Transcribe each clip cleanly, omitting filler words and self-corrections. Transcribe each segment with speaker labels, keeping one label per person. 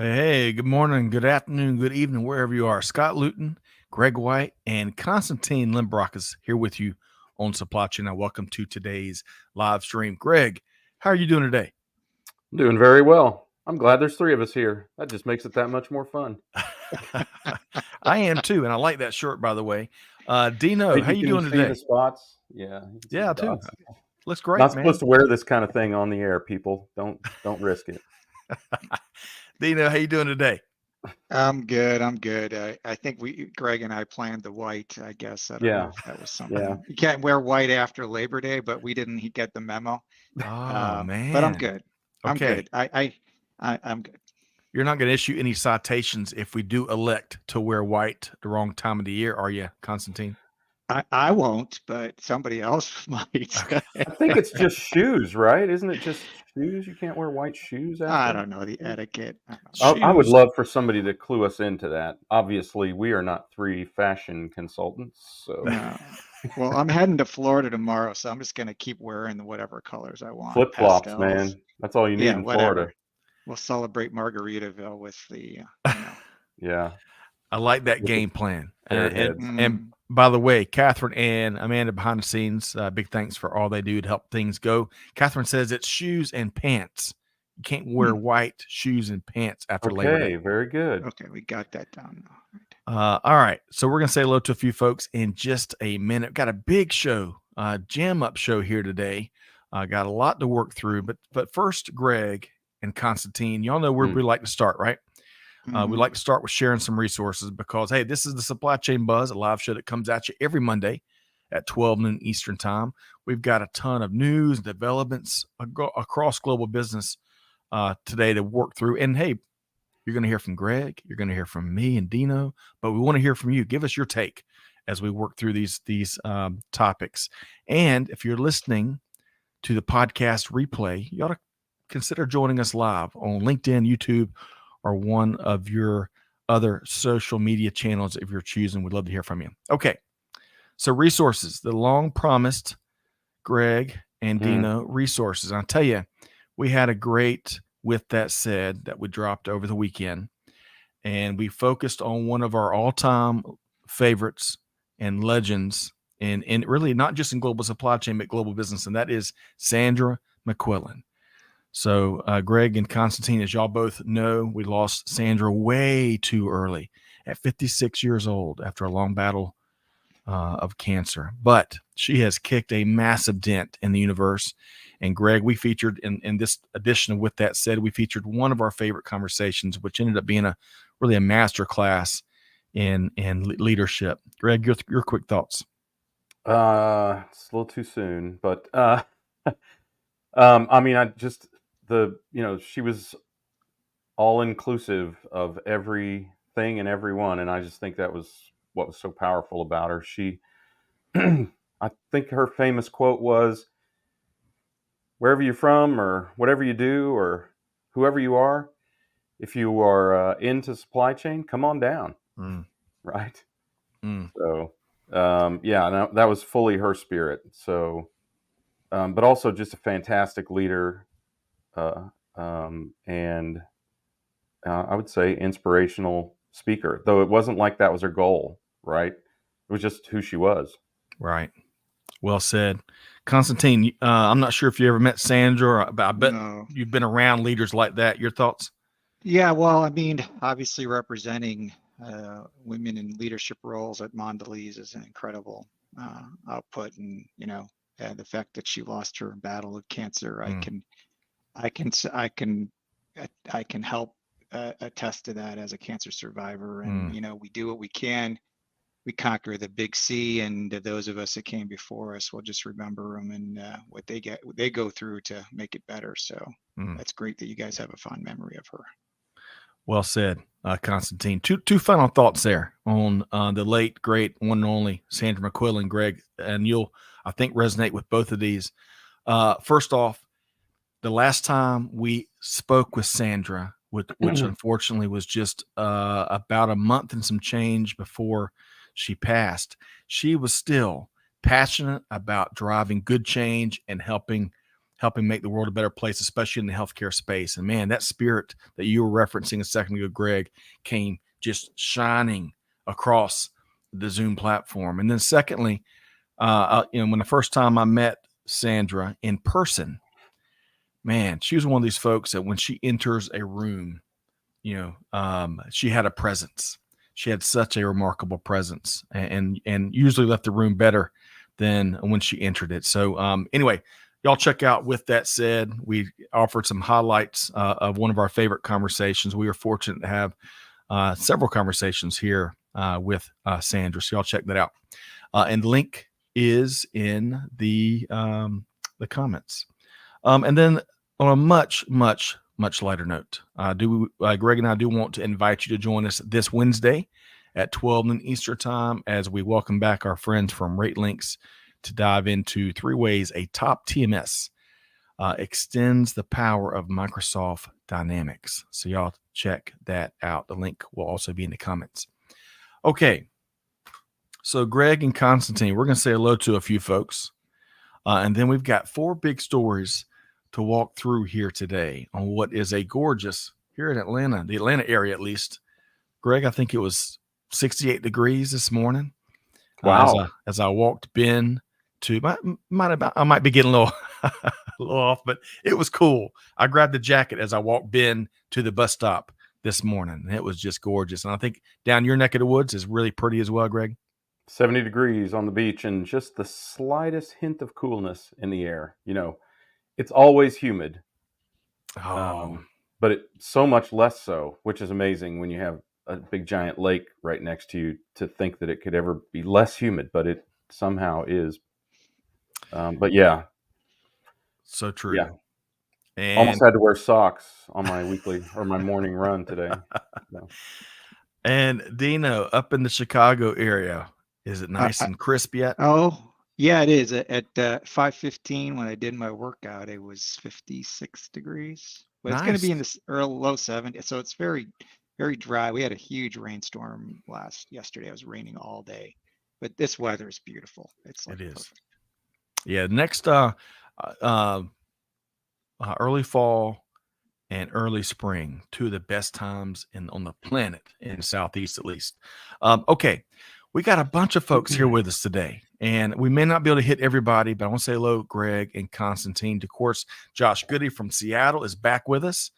Speaker 1: Hey, good morning, good afternoon, good evening, wherever you are. Scott Luton, Greg White, and Constantine Limberakis here with you on Supply Chain. Now, welcome to today's live stream. Greg, how are you doing today?
Speaker 2: I'm doing very well. I'm glad there's three of us here. That just makes it that much more fun.
Speaker 1: I am too, and I like that shirt, by the way. Dino,
Speaker 2: Hey,
Speaker 1: how you
Speaker 2: can you
Speaker 1: doing
Speaker 2: see the
Speaker 1: today?
Speaker 2: spots? Yeah, you can see
Speaker 1: Yeah,
Speaker 2: the
Speaker 1: too.
Speaker 2: dots.
Speaker 1: Looks great,
Speaker 2: Not supposed
Speaker 1: man.
Speaker 2: to wear this kind of thing on the air, people. Don't risk it.
Speaker 1: Dino, how you doing today?
Speaker 3: I'm good. I'm good. I think Greg and I planned the white. I guess I don't know
Speaker 2: Yeah,
Speaker 3: if that was
Speaker 2: yeah.
Speaker 3: something. You can't wear white after Labor Day, but we didn't get the memo.
Speaker 1: Oh
Speaker 3: But I'm
Speaker 1: man.
Speaker 3: good. I'm
Speaker 1: Okay.
Speaker 3: good. I'm good.
Speaker 1: You're not going to issue any citations if we do elect to wear white the wrong time of the year, are you, Constantine?
Speaker 3: I won't, but somebody else might.
Speaker 1: Okay.
Speaker 2: I think it's just shoes, right? Isn't it just shoes? You can't wear white shoes
Speaker 3: I
Speaker 2: after?
Speaker 3: don't know the etiquette. I don't know.
Speaker 2: I would
Speaker 1: Shoes.
Speaker 2: love for somebody to clue us into that. Obviously, we are not three fashion consultants, so
Speaker 3: No. Well, I'm heading to Florida tomorrow, so I'm just gonna keep wearing whatever colors I want,
Speaker 2: flip flops,
Speaker 3: pastels.
Speaker 2: man. That's all you need
Speaker 3: Yeah,
Speaker 2: in Florida.
Speaker 3: whatever. We'll celebrate Margaritaville with the.
Speaker 2: Yeah,
Speaker 1: I like that
Speaker 2: with the
Speaker 1: game plan.
Speaker 2: parrot
Speaker 1: And
Speaker 2: heads.
Speaker 1: and
Speaker 3: Mm,
Speaker 1: by the way, Catherine and Amanda behind the scenes, big thanks for all they do to help things go. Catherine says it's shoes and pants. You can't wear
Speaker 3: hmm.
Speaker 1: white shoes and pants after Labor
Speaker 2: Okay,
Speaker 1: Day.
Speaker 2: very good.
Speaker 3: Okay, we got that down now. Right.
Speaker 1: All right, so we're gonna say hello to a few folks in just a minute. Got a big show, jam up show here today. Got a lot to work through, but first, Greg and Constantine, y'all know where
Speaker 2: Mm.
Speaker 1: we like to start, right? We
Speaker 3: Mhm.
Speaker 1: like to start with sharing some resources because, hey, this is the Supply Chain Buzz, a live show that comes at you every Monday at 12 noon Eastern Time. We've got a ton of news and developments across global business today to work through. And hey, you're going to hear from Greg, you're going to hear from me and Dino, but we want to hear from you. Give us your take as we work through these topics. And if you're listening to the podcast replay, you ought to consider joining us live on LinkedIn, YouTube, or one of your other social media channels if you're choosing. We'd love to hear from you. Okay. So, resources, the long promised Greg and
Speaker 2: Mm.
Speaker 1: Dino resources. I'll tell you, we had a great With That Said that we dropped over the weekend, and we focused on one of our all time favorites and legends, and really not just in global supply chain, but global business, and that is Sandra McQuillan. So, Greg and Constantine, as y'all both know, we lost Sandra way too early at 56 years old after a long battle of cancer. But she has kicked a massive dent in the universe. And Greg, we featured in this edition of With That Said, we featured one of our favorite conversations, which ended up being really a master class in leadership. Greg, your quick thoughts.
Speaker 2: It's a little too soon, but I mean, I just she was all inclusive of everything and everyone, and I just think that was what was so powerful about her. She, I think her famous quote was, "Wherever you're from, or whatever you do, or whoever you are, if you are into supply chain, come on down."
Speaker 1: Mm,
Speaker 2: Right.
Speaker 1: mm.
Speaker 2: So, yeah, no, that was fully her spirit. So, but also just a fantastic leader, and I would say inspirational speaker. Though it wasn't like that was her goal, right? It was just who she was.
Speaker 1: Right. Well said. Constantine, I'm not sure if you ever met Sandra, but I bet
Speaker 3: No.
Speaker 1: you've been around leaders like that. Your thoughts?
Speaker 3: Yeah, well, I mean, obviously representing women in leadership roles at Mondelez is an incredible output, and the fact that she lost her battle with cancer,
Speaker 1: Mm,
Speaker 3: I can, s- I can help attest to that as a cancer survivor, and
Speaker 1: mm.
Speaker 3: we do what we can. We conquer the big C, and those of us that came before us will just remember them and what they go through to make it better. So
Speaker 1: Mm.
Speaker 3: that's great that you guys have a fond memory of her.
Speaker 1: Well said, Constantine. Two final thoughts there on the late, great, one and only Sandra McQuillan, Greg, and you'll, I think, resonate with both of these. First off, the last time we spoke with Sandra, which unfortunately was just about a month and some change before she passed, she was still passionate about driving good change and helping helping make the world a better place, especially in the healthcare space. And man, that spirit that you were referencing a second ago, Greg, came just shining across the Zoom platform. And then secondly, when the first time I met Sandra in person, man, she was one of these folks that when she enters a room, she had a presence. She had such a remarkable presence, and usually left the room better than when she entered it. So anyway, y'all check out With That Said. We offered some highlights of one of our favorite conversations. We were fortunate to have several conversations here with Sandra. So y'all check that out. And the link is in the comments. And then on a much lighter note, Greg and I do want to invite you to join us this Wednesday at 12 noon Eastern time as we welcome back our friends from RateLinks to dive into 3 ways a top TMS extends the power of Microsoft Dynamics. So y'all check that out. The link will also be in the comments. Okay. So Greg and Constantine, we're going to say hello to a few folks. And then we've got 4 big stories to walk through here today on what is a gorgeous, here in Atlanta, the Atlanta area at least. Greg, I think it was 68 degrees this morning.
Speaker 2: Wow.
Speaker 1: As I walked Ben to, I might be getting a little, a little off, but it was cool. I grabbed the jacket as I walked Ben to the bus stop this morning. It was just gorgeous. And I think down your neck of the woods is really pretty as well, Greg.
Speaker 2: 70 degrees on the beach and just the slightest hint of coolness in the air. It's always humid, but it's so much less so, which is amazing when you have a big giant lake right next to you, to think that it could ever be less humid, but it somehow is. But yeah.
Speaker 1: So true.
Speaker 2: Yeah.
Speaker 1: And
Speaker 2: almost had to wear socks on my weekly or my morning run today. So.
Speaker 1: And Dino, up in the Chicago area, is it nice and crisp yet?
Speaker 3: Oh, yeah, it is. At 5:15 when I did my workout, it was 56 degrees. But it's going to be in the low 70s, so it's very, very dry. We had a huge rainstorm yesterday. It was raining all day, but this weather is beautiful. It's like
Speaker 1: it is.
Speaker 3: Perfect.
Speaker 1: Yeah, next early fall and early spring, 2 of the best times on the planet in the Southeast, at least. Okay, we got a bunch of folks here with us today, and we may not be able to hit everybody, but I want to say hello, Greg and Constantine. Of course, Josh Goody from Seattle is back with us.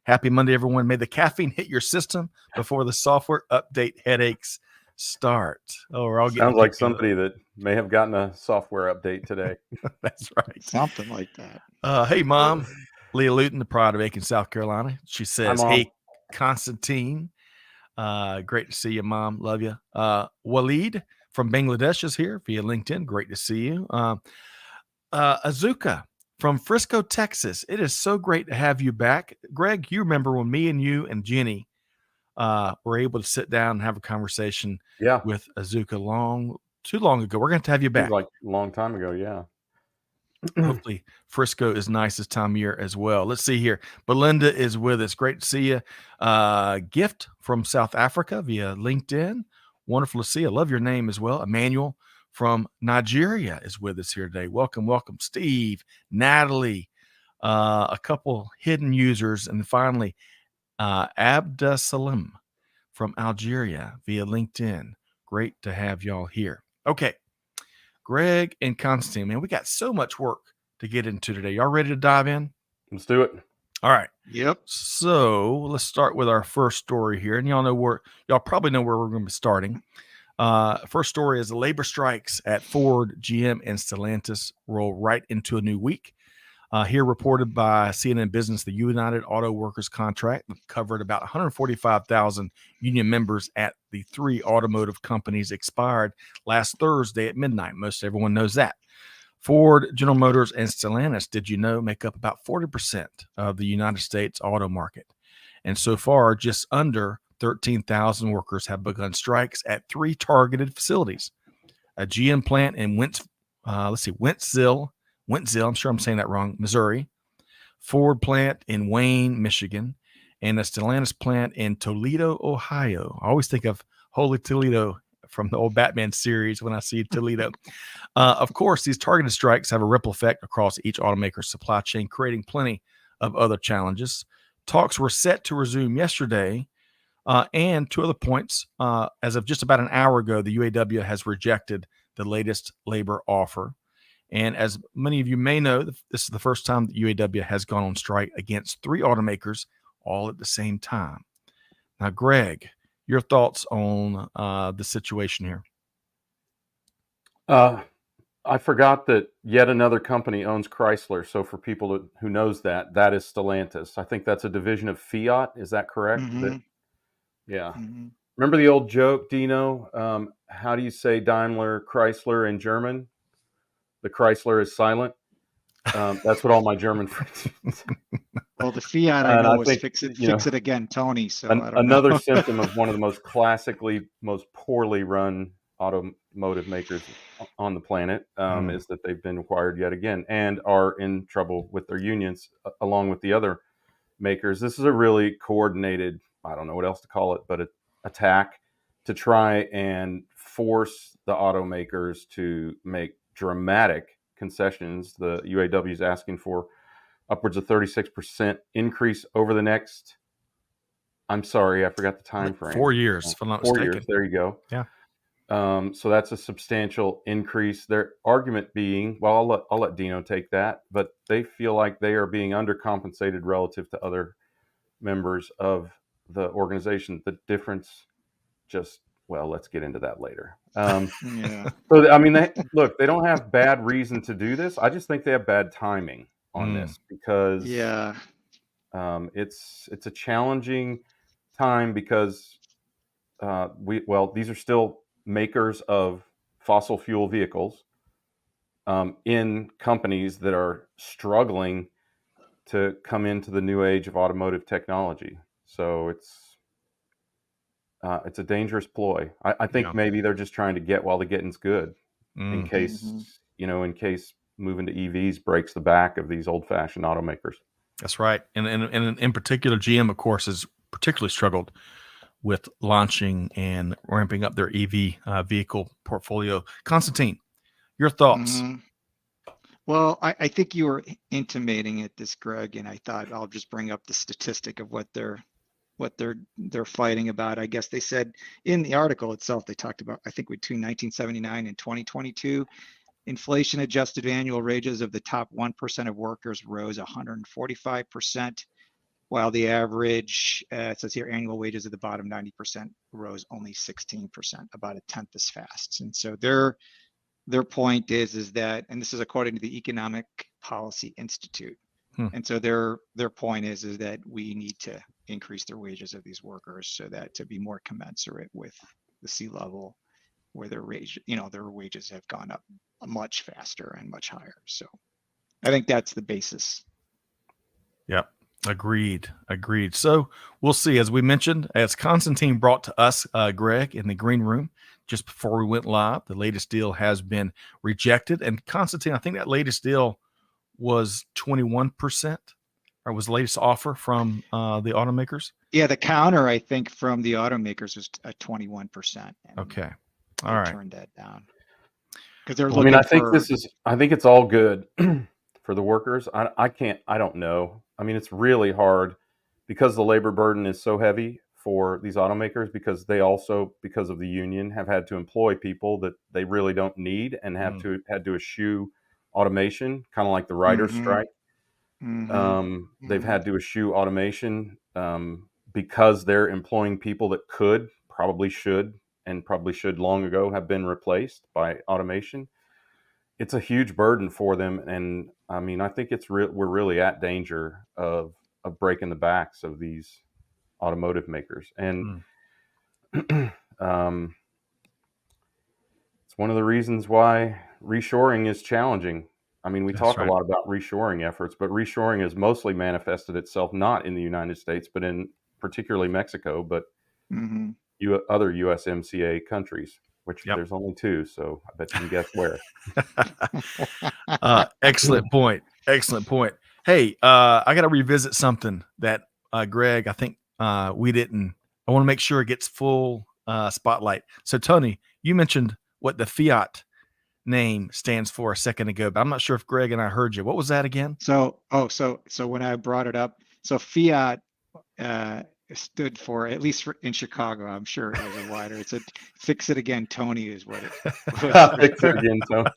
Speaker 1: Happy Monday, everyone. May the caffeine hit your system before the software update headaches start. Oh, we're all getting
Speaker 2: sounds like somebody that may have gotten a software update today.
Speaker 1: That's right.
Speaker 3: Something like that.
Speaker 1: Hey, Mom. Leah Luton, the pride of Aiken, South Carolina. She says,
Speaker 2: Hi, Mom.
Speaker 1: Hey, Constantine. Great to see you, Mom. Love you. Waleed from Bangladesh is here via LinkedIn. Great to see you. Azuka from Frisco, Texas. It is so great to have you back. Greg, you remember when me and you and Jenny were able to sit down and have a conversation with Azuka too long ago. We're going to have you back.
Speaker 2: Like a long time ago, yeah.
Speaker 1: Hopefully Frisco is nice this time of year as well. Let's see here. Belinda is with us. Great to see you. Gift from South Africa via LinkedIn. Wonderful to see you. Love your name as well. Emmanuel from Nigeria is with us here today. Welcome. Steve, Natalie, a couple hidden users, and finally Abdasalim from Algeria via LinkedIn. Great to have y'all here. Okay. Greg and Constantine, man, we got so much work to get into today. Y'all ready to dive in?
Speaker 2: Let's do it.
Speaker 1: All right.
Speaker 3: Yep.
Speaker 1: So let's start with our first story here. And y'all probably know where we're going to be starting. First story is the labor strikes at Ford, GM, and Stellantis roll right into a new week. Here reported by CNN Business, the United Auto Workers contract covered about 145,000 union members at the 3 automotive companies expired last Thursday at midnight. Most everyone knows that. Ford, General Motors, and Stellantis, did you know, make up about 40% of the United States auto market. And so far, just under 13,000 workers have begun strikes at 3 targeted facilities. A GM plant in Wentzville, I'm sure I'm saying that wrong, Missouri, Ford plant in Wayne, Michigan, and a Stellantis plant in Toledo, Ohio. I always think of Holy Toledo from the old Batman series when I see Toledo. Of course, these targeted strikes have a ripple effect across each automaker's supply chain, creating plenty of other challenges. Talks were set to resume yesterday. And to other points, as of just about an hour ago, the UAW has rejected the latest labor offer. And as many of you may know, this is the first time that UAW has gone on strike against 3 automakers all at the same time. Now, Greg, your thoughts on the situation here?
Speaker 2: I forgot that yet another company owns Chrysler. So for people who knows that, that is Stellantis. I think that's a division of Fiat. Is that correct? Yeah. Remember the old joke, Dino? How do you say Daimler, Chrysler in German? The Chrysler is silent. That's what all my German friends say.
Speaker 3: Well, the Fiat I know was fix it again, Tony. So I don't
Speaker 2: another
Speaker 3: know.
Speaker 2: symptom of one of the most most poorly run automotive makers on the planet is that they've been acquired yet again and are in trouble with their unions along with the other makers. This is a really coordinated, I don't know what else to call it, but an attack to try and force the automakers to make dramatic concessions. The UAW is asking for upwards of 36% increase over the next, I'm sorry, I forgot the time frame.
Speaker 1: 4 years, if I'm not mistaken.
Speaker 2: 4 years, there you go.
Speaker 1: Yeah.
Speaker 2: So that's a substantial increase. Their argument being, well, I'll let Dino take that, but they feel like they are being undercompensated relative to other members of the organization. The difference well, let's get into that later.
Speaker 3: Yeah.
Speaker 2: So, I mean, they don't have bad reason to do this. I just think they have bad timing on this because it's a challenging time because these are still makers of fossil fuel vehicles in companies that are struggling to come into the new age of automotive technology. So it's a dangerous ploy. I think maybe they're just trying to get while the getting's good, in case moving to EVs breaks the back of these old-fashioned automakers.
Speaker 1: That's right, and in particular, GM, of course, has particularly struggled with launching and ramping up their EV vehicle portfolio. Constantine, your thoughts?
Speaker 3: Well, I think you were intimating it, this, Greg, and I thought I'll just bring up the statistic of what they're fighting about. I guess they said in the article itself, they talked about, I think between 1979 and 2022, inflation adjusted annual wages of the top 1% of workers rose 145%, while the average, it says here, annual wages of the bottom 90% rose only 16%, about a tenth as fast. And so their point is that, and this is according to the Economic Policy Institute, and so their point is that we need to increase their wages of these workers so that to be more commensurate with the sea level, where their wages have gone up much faster and much higher. So I think that's the basis.
Speaker 1: Yep. Agreed. So we'll see. As we mentioned, as Constantine brought to us, Greg, in the green room just before we went live, the latest deal has been rejected. And Constantine, I think that latest deal was 21%, or was the latest offer from the automakers?
Speaker 3: Yeah, the counter, I think, from the automakers was at 21%.
Speaker 1: Okay. All right.
Speaker 3: Turned that down because they're looking
Speaker 2: I think it's all good for the workers. I don't know. I mean, it's really hard because the labor burden is so heavy for these automakers, because they also, because of the union, have had to employ people that they really don't need and had to eschew automation, kind of like the writers' strike. They've had to eschew automation because they're employing people that probably should long ago have been replaced by automation. It's a huge burden for them, and I mean, I think we're really at danger of breaking the backs of these automotive makers, and it's one of the reasons why reshoring is challenging. I mean, we talk a lot about reshoring efforts, but reshoring has mostly manifested itself not in the United States, but in particularly Mexico, but other USMCA countries, which there's only 2, so I bet you can guess where.
Speaker 1: Excellent point. Hey, I got to revisit something that, Greg, I think I want to make sure it gets full spotlight. So, Tony, You mentioned what the fiat name stands for a second ago, but I'm not sure if Greg and I heard you. What was that again?
Speaker 3: So when I brought it up, so fiat stood for, at least in Chicago, I'm sure it was a wider. It's a fix it again, Tony, is what it was.
Speaker 2: Fix it again, Tony.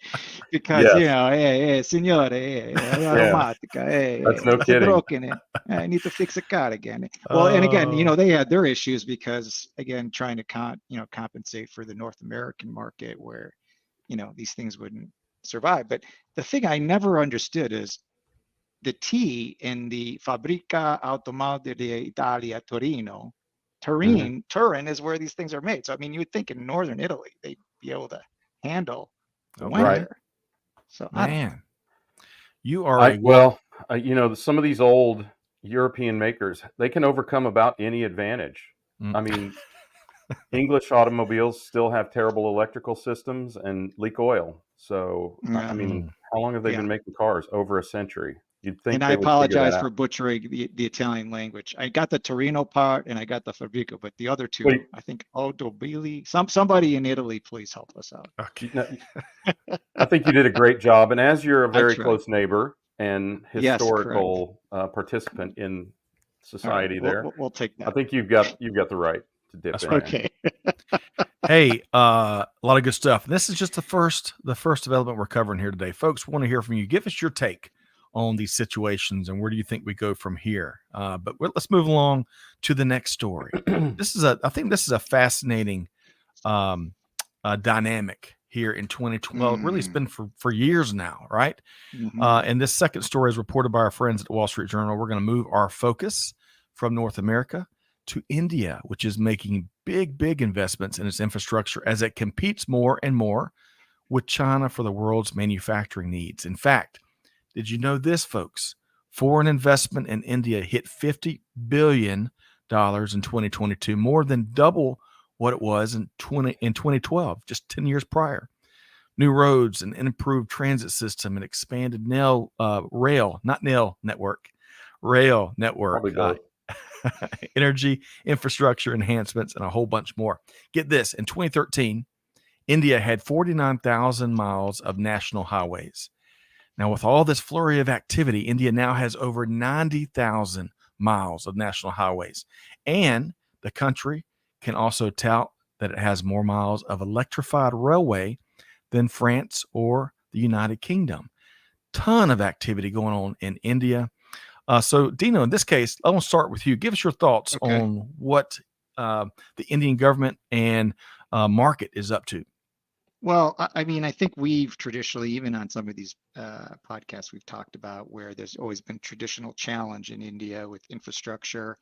Speaker 3: Because
Speaker 2: Yes.
Speaker 3: hey, signore, aromatica,
Speaker 2: That's no
Speaker 3: it's
Speaker 2: kidding.
Speaker 3: broken. I need to fix a car again. Well, and again, they had their issues because, again, trying to compensate for the North American market where, these things wouldn't survive. But the thing I never understood is the T in the Fabbrica Automobile d'Italia Torino. Turin is where these things are made. So, I mean, you would think in northern Italy, they'd be able to handle the winter.
Speaker 2: Right.
Speaker 3: So,
Speaker 1: man, you are
Speaker 2: some of these old European makers, they can overcome about any advantage. I mean, English automobiles still have terrible electrical systems and leak oil. So, I mean, how long have they been making cars? Over a century. You'd think.
Speaker 3: And I apologize for butchering the Italian language. I got the Torino part and I got the Fabbrica, but the other two, I think Automobili. Somebody in Italy, please help us out.
Speaker 2: Okay. I think you did a great job. And as you're a very close neighbor and historical participant in society,
Speaker 3: we'll take that.
Speaker 2: I think you've got the right to dip in.
Speaker 3: Okay.
Speaker 1: Hey, a lot of good stuff. This is just the first development we're covering here today, folks. We want to hear from you. Give us your take on these situations and where do you think we go from here? But let's move along to the next story. I think this is a fascinating dynamic here in 2012. Really, it's been for years now, right? And this second story is reported by our friends at the Wall Street Journal. We're going to move our focus from North America to India, which is making big investments in its infrastructure as it competes more and more with China for the world's manufacturing needs. In fact, did you know this, folks? Foreign investment in India hit $50 billion in 2022, more than double what it was in 2012, just 10 years prior. New roads, and an improved transit system, and expanded rail network, energy infrastructure enhancements, and a whole bunch more. Get this, in 2013, India had 49,000 miles of national highways. Now, with all this flurry of activity, India now has over 90,000 miles of national highways. And the country can also tout that it has more miles of electrified railway than France or the United Kingdom. Ton of activity going on in India. So, Dino, in this case, I want to start with you. Give us your thoughts on what the Indian government and market is up to.
Speaker 3: Well, I mean, I think we've traditionally, even on some of these podcasts we've talked about, where there's always been traditional challenge in India with infrastructure,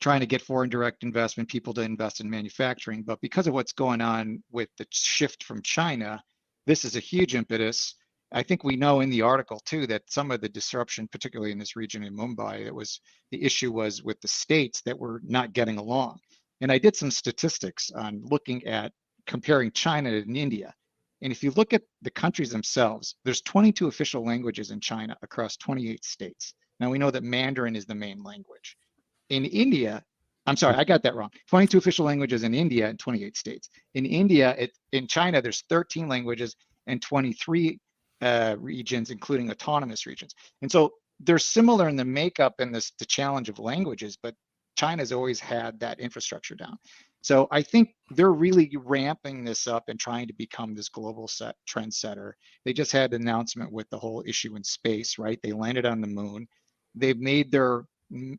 Speaker 3: trying to get foreign direct investment, people to invest in manufacturing. But because of what's going on with the shift from China, this is a huge impetus. I think we know in the article too that some of the disruption, particularly in this region in Mumbai, the issue was with the states that were not getting along. And I did some statistics on looking at comparing China and India. And if you look at the countries themselves, there's 22 official languages in China across 28 states. Now we know that Mandarin is the main language. In India, I'm sorry, I got that wrong. 22 official languages in India and 28 states. In India, in China, there's 13 languages and 23 regions, including autonomous regions. And so they're similar in the makeup and the challenge of languages, but China's always had that infrastructure down. So I think they're really ramping this up and trying to become this global trendsetter. They just had an announcement with the whole issue in space, right? They landed on the moon. They've made their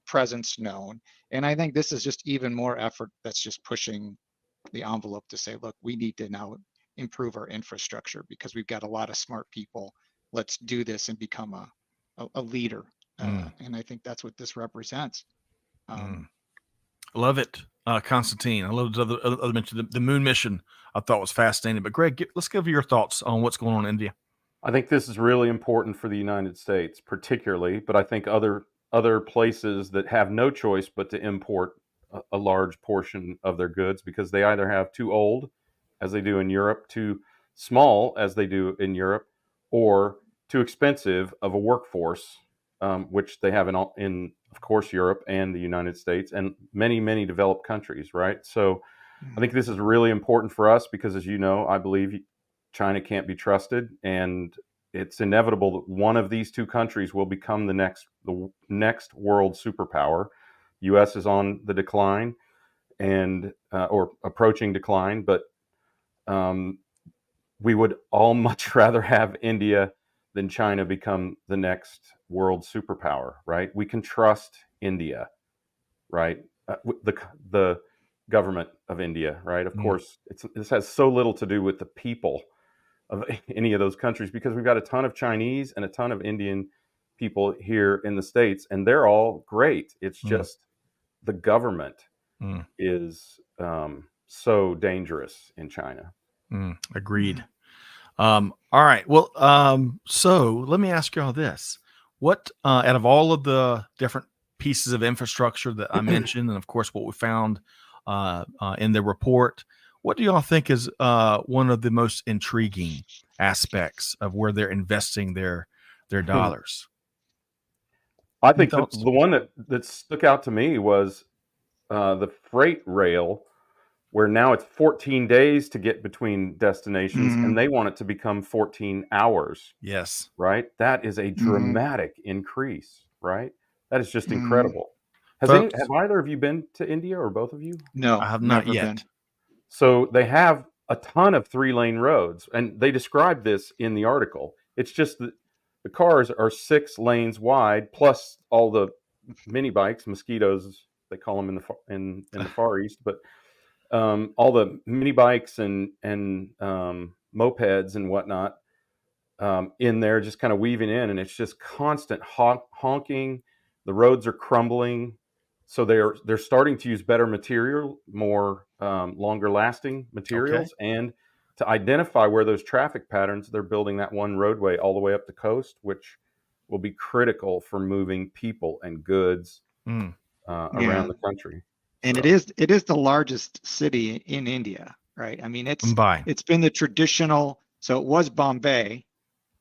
Speaker 3: presence known. And I think this is just even more effort that's just pushing the envelope to say, look, we need to now improve our infrastructure because we've got a lot of smart people. Let's do this and become a leader. And I think that's what this represents.
Speaker 1: Love it. Constantine, I love the other mention. The moon mission I thought was fascinating. But Greg, let's give your thoughts on what's going on in India.
Speaker 2: I think this is really important for the United States, particularly, but I think other places that have no choice but to import a large portion of their goods because they either have too old, as they do in Europe, too small, as they do in Europe, or too expensive of a workforce, which they have in, of course, Europe and the United States and many developed countries, right? So I think this is really important for us because, as you know, I believe China can't be trusted, and it's inevitable that one of these two countries will become the next world superpower. U.S. is on the decline and or approaching decline, but we would all much rather have India than China become the next world superpower, right? We can trust India, right? The government of India, right? Of course, this has so little to do with the people of any of those countries because we've got a ton of Chinese and a ton of Indian people here in the States, and they're all great. It's just the government is so dangerous in China.
Speaker 1: Agreed. All right. Well, so let me ask you all this. What, out of all of the different pieces of infrastructure that I mentioned, and of course what we found in the report, what do y'all think is one of the most intriguing aspects of where they're investing their dollars?
Speaker 2: I think the one that stuck out to me was the freight rail, where now it's 14 days to get between destinations, and they want it to become 14 hours.
Speaker 1: Yes.
Speaker 2: Right? That is a dramatic increase, right? That is just incredible. Have either of you been to India, or both of you?
Speaker 3: No,
Speaker 1: I have not yet.
Speaker 3: been.
Speaker 2: So they have a ton of 3-lane roads, and they describe this in the article. It's just that the cars are 6 lanes wide, plus all the mini bikes, mosquitoes, they call them in the Far East, but all the mini bikes and mopeds and whatnot in there, just kind of weaving in, and it's just constant honking. The roads are crumbling, so they're starting to use better material, more longer lasting materials, and to identify where those traffic patterns, they're building that one roadway all the way up the coast, which will be critical for moving people and goods around the country.
Speaker 3: And it is the largest city in India, right? I mean, it's been the traditional. So it was Bombay.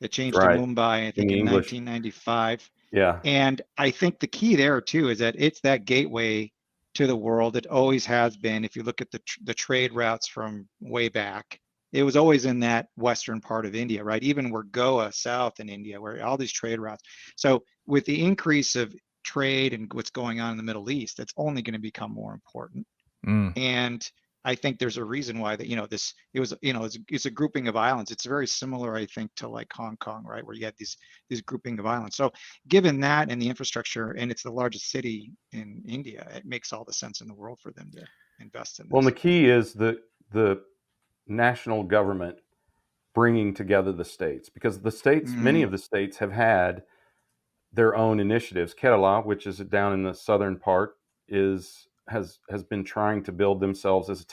Speaker 3: It changed to Mumbai, I think, in 1995.
Speaker 2: Yeah.
Speaker 3: And I think the key there too is that it's that gateway to the world. It always has been. If you look at the trade routes from way back, it was always in that western part of India, right? Even where Goa, south in India, where all these trade routes. So with the increase of trade and what's going on in the Middle East, that's only going to become more important. And I think there's a reason why that, it's a grouping of islands. It's very similar, I think, to like Hong Kong, right? Where you had these grouping of islands. So given that and the infrastructure, and it's the largest city in India, it makes all the sense in the world for them to invest in this.
Speaker 2: Well, the key is the national government bringing together the states, because the states, many of the states have had their own initiatives. Kerala, which is down in the southern part, has been trying to build themselves as a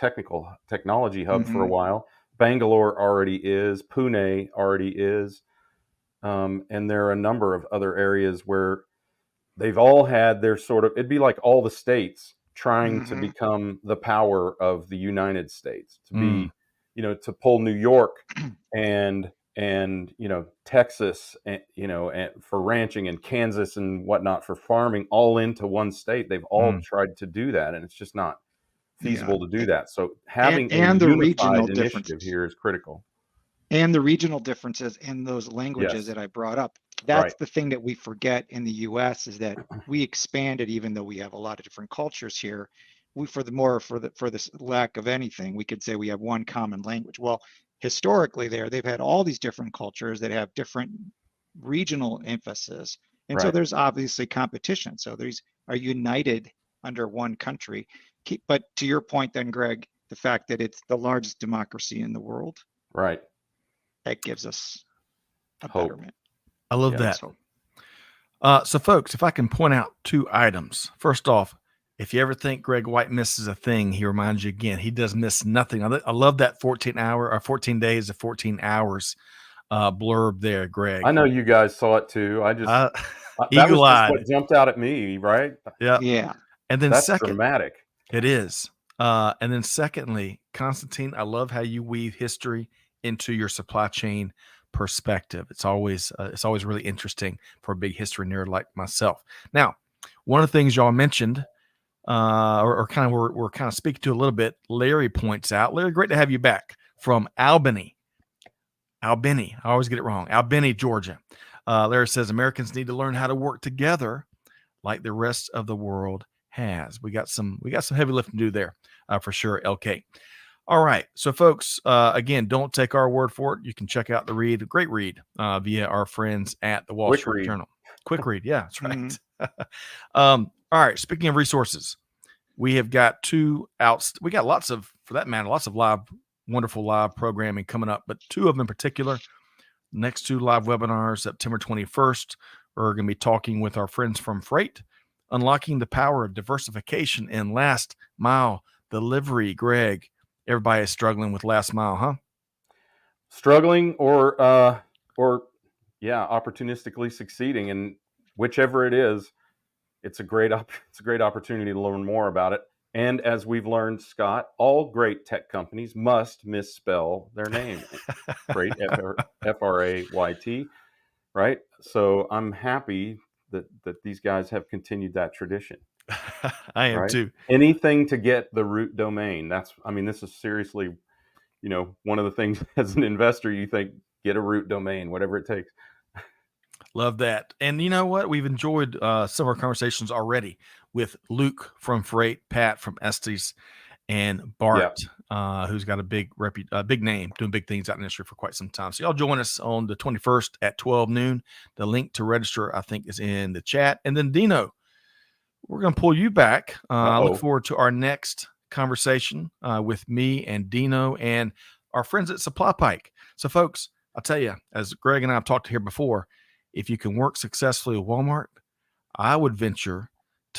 Speaker 2: technology hub for a while. Bangalore already is. Pune already is. And there are a number of other areas where they've all had their sort of, it'd be like all the states trying to become the power of the United States, to be, to pull New York and Texas, and for ranching, and Kansas and whatnot for farming, all into one state. They've all tried to do that, and it's just not feasible to do that. So having a unified initiative here is critical.
Speaker 3: And the regional differences in those languages that I brought up. That's the thing that we forget in the U.S. is that we expanded, even though we have a lot of different cultures here. For this lack of anything, we could say we have one common language. Well, historically they've had all these different cultures that have different regional emphasis. And so there's obviously competition. So these are united under one country. But to your point then, Greg, the fact that it's the largest democracy in the world,
Speaker 2: right,
Speaker 3: that gives us a
Speaker 2: hope.
Speaker 3: betterment.
Speaker 1: I love that. So folks, if I can point out 2 items. First off, if you ever think Greg White misses a thing, he reminds you again, he does miss nothing. I love that 14 days of 14 hours blurb there, Greg.
Speaker 2: I know you guys saw it too. I just that was just what jumped out at me, right?
Speaker 3: Yeah.
Speaker 1: And then
Speaker 2: that's dramatic.
Speaker 1: It is. And then secondly, Constantine, I love how you weave history into your supply chain perspective. It's always really interesting for a big history nerd like myself. Now, one of the things y'all mentioned or kind of we're kind of speaking to a little bit, Larry points out. Larry, great to have you back from Albany. I always get it wrong. Albany, Georgia. Larry says Americans need to learn how to work together like the rest of the world has. We got some heavy lifting to do there for sure, LK. All right. So, folks, again, don't take our word for it. You can check out the read, a great read, via our friends at the Wall
Speaker 2: Quick
Speaker 1: Street
Speaker 2: read.
Speaker 1: Journal. Quick read. Yeah, that's right.
Speaker 3: Mhm.
Speaker 1: All right. Speaking of resources, we have got we got lots of wonderful live programming coming up, but two of them in particular. Next two live webinars, September 21st, we're going to be talking with our friends from Freight, unlocking the power of diversification in last mile delivery. Greg, everybody is struggling with last mile, huh?
Speaker 2: Struggling or opportunistically succeeding, and whichever it is, it's a great opportunity to learn more about it. And as we've learned, Scott, all great tech companies must misspell their name. Freight, F-R-A-Y-T, right? So I'm happy that these guys have continued that tradition.
Speaker 1: I am
Speaker 2: right?
Speaker 1: too.
Speaker 2: Anything to get the root domain. This is seriously, one of the things as an investor, you think, get a root domain, whatever it takes.
Speaker 1: Love that. And you know what? We've enjoyed some of our conversations already with Luke from Freight, Pat from Estes, and Bart, who's got a big name, doing big things out in the industry for quite some time. So y'all join us on the 21st at 12 noon. The link to register, I think, is in the chat. And then Dino, we're going to pull you back. I look forward to our next conversation with me and Dino and our friends at Supply Pike. So, folks, I'll tell you, as Greg and I have talked here before, if you can work successfully with Walmart, I would venture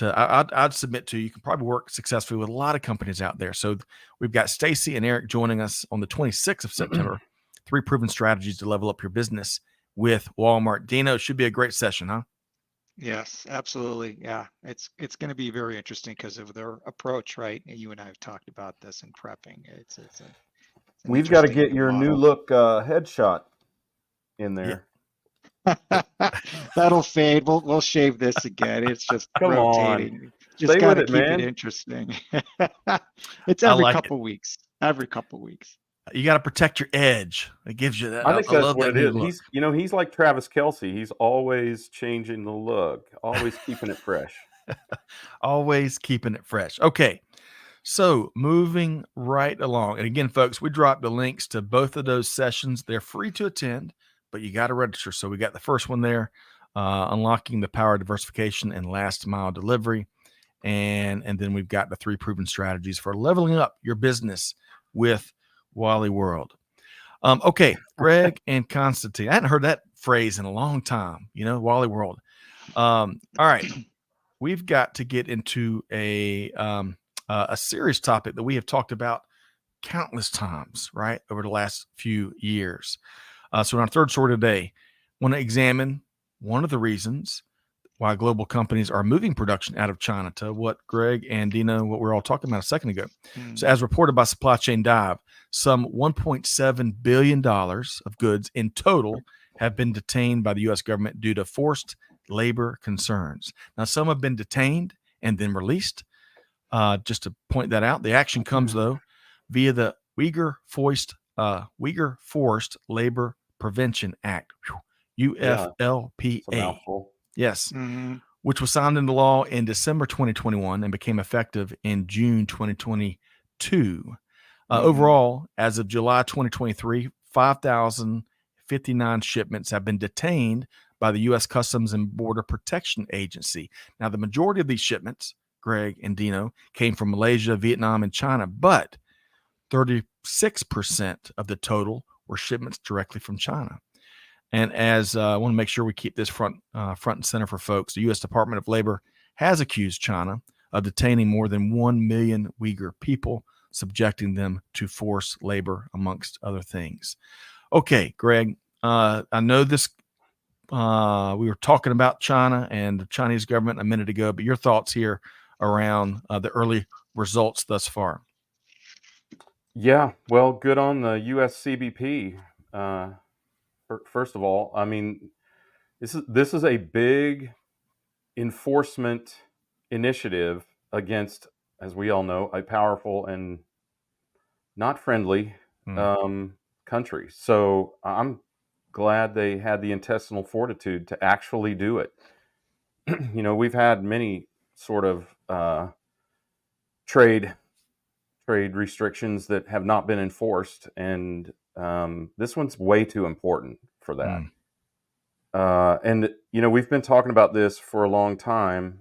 Speaker 1: I'd submit to you can probably work successfully with a lot of companies out there. So we've got Stacy and Eric joining us on the 26th of September. 3 proven strategies to level up your business with Walmart. Dino, should be a great session, huh?
Speaker 3: Yes, absolutely. Yeah, it's going to be very interesting because of their approach, right? And you and I have talked about this in prepping. It's an
Speaker 2: We've got to
Speaker 3: interesting
Speaker 2: get your new
Speaker 3: model.
Speaker 2: look headshot in there.
Speaker 3: That'll fade. We'll shave this again. It's just
Speaker 2: Come
Speaker 3: rotating.
Speaker 2: on.
Speaker 3: Just
Speaker 2: Stay
Speaker 3: got
Speaker 2: with
Speaker 3: to
Speaker 2: it,
Speaker 3: keep
Speaker 2: man.
Speaker 3: it interesting. It's every couple weeks. Every couple weeks.
Speaker 1: You got to protect your edge. It gives you that.
Speaker 2: I think that's what
Speaker 1: that
Speaker 2: it is.
Speaker 1: look.
Speaker 2: He's like Travis Kelce. He's always changing the look, always keeping it fresh.
Speaker 1: Always keeping it fresh. Okay. So moving right along. And again, folks, we dropped the links to both of those sessions. They're free to attend, but you got to register. So we got the first one there, unlocking the power of diversification and last mile delivery. And then we've got the 3 proven strategies for leveling up your business with Wally World. Okay, Greg and Constantine. I hadn't heard that phrase in a long time, Wally World. All right. We've got to get into a serious topic that we have talked about countless times, right, over the last few years. So in our third story today, I want to examine one of the reasons why global companies are moving production out of China, to what Greg and Dino, what we were all talking about a second ago. So as reported by Supply Chain Dive, some $1.7 billion of goods in total have been detained by the U.S. government due to forced labor concerns. Now, some have been detained and then released. Just to point that out, the action comes, though, via the Uyghur Forced Labor Prevention Act, UFLPA. Yes, which was signed into law in December 2021 and became effective in June 2022. Overall, as of July 2023, 5,059 shipments have been detained by the U.S. Customs and Border Protection Agency. Now, the majority of these shipments, Greg and Dino, came from Malaysia, Vietnam, and China, but 36% of the total were shipments directly from China. And as I want to make sure we keep this front and center for folks, the U.S. Department of Labor has accused China of detaining more than 1 million Uyghur people, subjecting them to forced labor, amongst other things. Okay, Greg, I know this. We were talking about China and the Chinese government a minute ago, but your thoughts here around the early results thus far?
Speaker 2: Yeah, well, good on the U.S. CBP. First of all, this is a big enforcement initiative against, as we all know, a powerful and not friendly country. So I'm glad they had the intestinal fortitude to actually do it. We've had many sort of trade restrictions that have not been enforced, and this one's way too important for that. And we've been talking about this for a long time.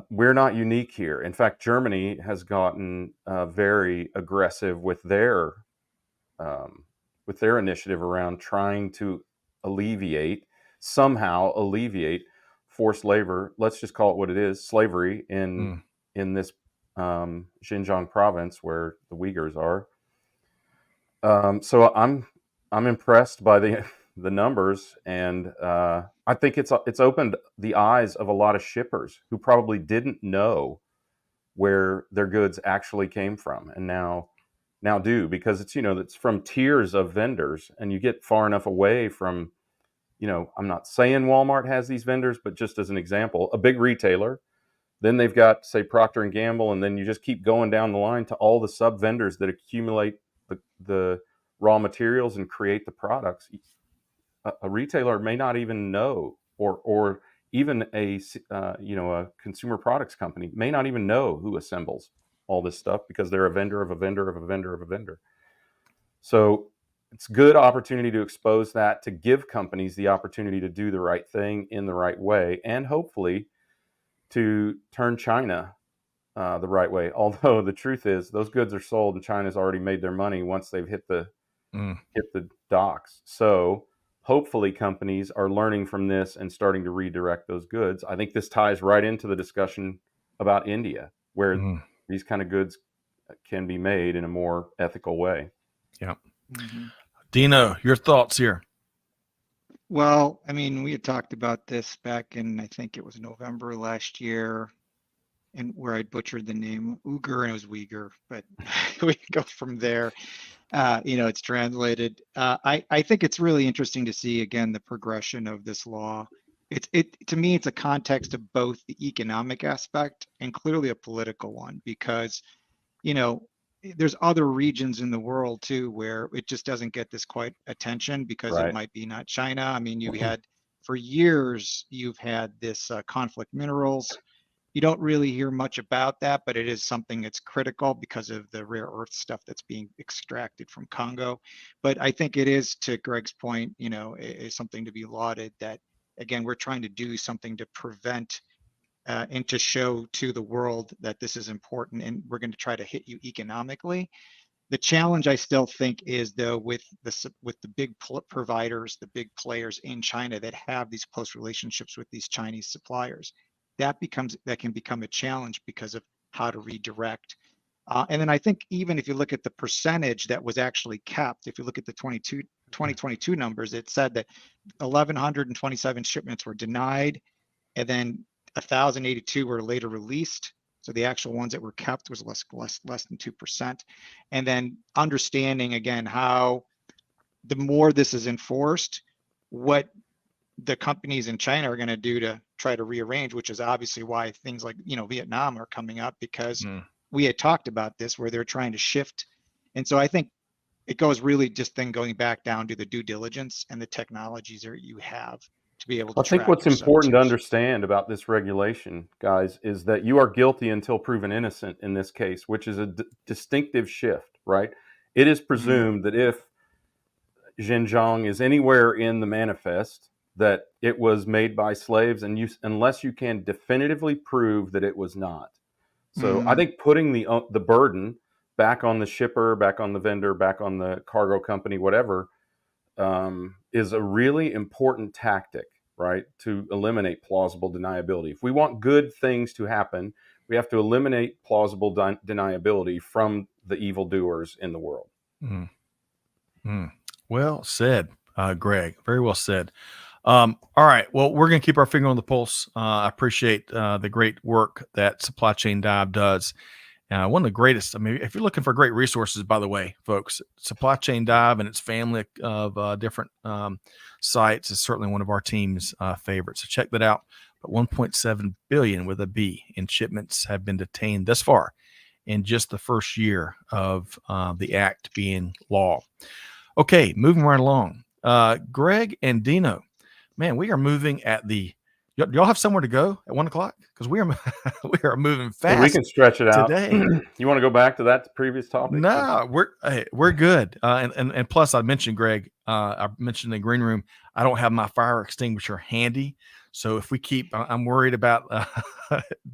Speaker 2: We're not unique here. In fact, Germany has gotten very aggressive with their initiative around trying to somehow alleviate forced labor. Let's just call it what it is: slavery in this Xinjiang province where the Uyghurs are. So I'm impressed by the numbers, and I think it's opened the eyes of a lot of shippers who probably didn't know where their goods actually came from, and now do, because it's from tiers of vendors, and you get far enough away from, I'm not saying Walmart has these vendors, but just as an example, a big retailer. Then they've got, say, Procter and Gamble, and then you just keep going down the line to all the sub vendors that accumulate the raw materials and create the products. A retailer may not even know, or even a consumer products company may not even know who assembles all this stuff, because they're a vendor of a vendor of a vendor of a vendor. So it's a good opportunity to expose that, to give companies the opportunity to do the right thing in the right way, and hopefully to turn China the right way. Although the truth is, those goods are sold and China's already made their money once they've hit the docks. So hopefully companies are learning from this and starting to redirect those goods. I think this ties right into the discussion about India, where these kind of goods can be made in a more ethical way.
Speaker 1: Yeah. Dino, your thoughts here?
Speaker 3: Well, I mean, we had talked about this back in, I think it was November last year, and where I butchered the name Uyghur, and it was Uyghur, but we go from there. It's translated. I think it's really interesting to see, again, the progression of this law. To me, it's a context of both the economic aspect and clearly a political one, because, there's other regions in the world too where it just doesn't get this quite attention, because
Speaker 2: Right.
Speaker 3: it might be not China. I mean, for years, you've had this conflict minerals. You don't really hear much about that, but it is something that's critical because of the rare earth stuff that's being extracted from Congo. But I think it is, to Greg's point, is something to be lauded, that, again, we're trying to do something to prevent and to show to the world that this is important, and we're going to try to hit you economically. The challenge, I still think, is, though, with the big providers, the big players in China that have these close relationships with these Chinese suppliers, that can become a challenge because of how to redirect. And then I think, even if you look at the percentage that was actually capped, if you look at the 2022 numbers, it said that 1,127 shipments were denied, and then 1,082 were later released. So the actual ones that were kept was less than 2%. And then understanding, again, how the more this is enforced, what the companies in China are going to do to try to rearrange, which is obviously why things like, Vietnam are coming up, because we had talked about this, where they're trying to shift. And so I think it goes really just then going back down to the due diligence and the technologies that you have to be able to
Speaker 2: I think
Speaker 3: track
Speaker 2: what's
Speaker 3: your
Speaker 2: important to
Speaker 3: sub-tiers.
Speaker 2: understand about this regulation, guys, is that you are guilty until proven innocent in this case, which is a distinctive shift, right? It is presumed that if Xinjiang is anywhere in the manifest, that it was made by slaves, and unless you can definitively prove that it was not. So I think putting the burden back on the shipper, back on the vendor, back on the cargo company, whatever, is a really important tactic, right, to eliminate plausible deniability. If we want good things to happen, we have to eliminate plausible deniability from the evildoers in the world.
Speaker 1: Well said, Greg. Very well said. All right. Well, we're going to keep our finger on the pulse. I appreciate the great work that Supply Chain Dive does. One of the greatest. I mean, if you're looking for great resources, by the way, folks, Supply Chain Dive and its family of different sites is certainly one of our team's favorites. So check that out. But 1.7 billion with a B in shipments have been detained thus far in just the first year of the act being law. Okay, moving right along. Greg and Dino, man, we are moving at the. Y'all have somewhere to go at 1:00? Because we are we are moving fast.
Speaker 2: We can stretch it out
Speaker 1: today.
Speaker 2: You want to go back to that previous topic?
Speaker 1: No, we're good. And plus, I mentioned Greg. I mentioned in the green room. I don't have my fire extinguisher handy, so if we keep, I'm worried about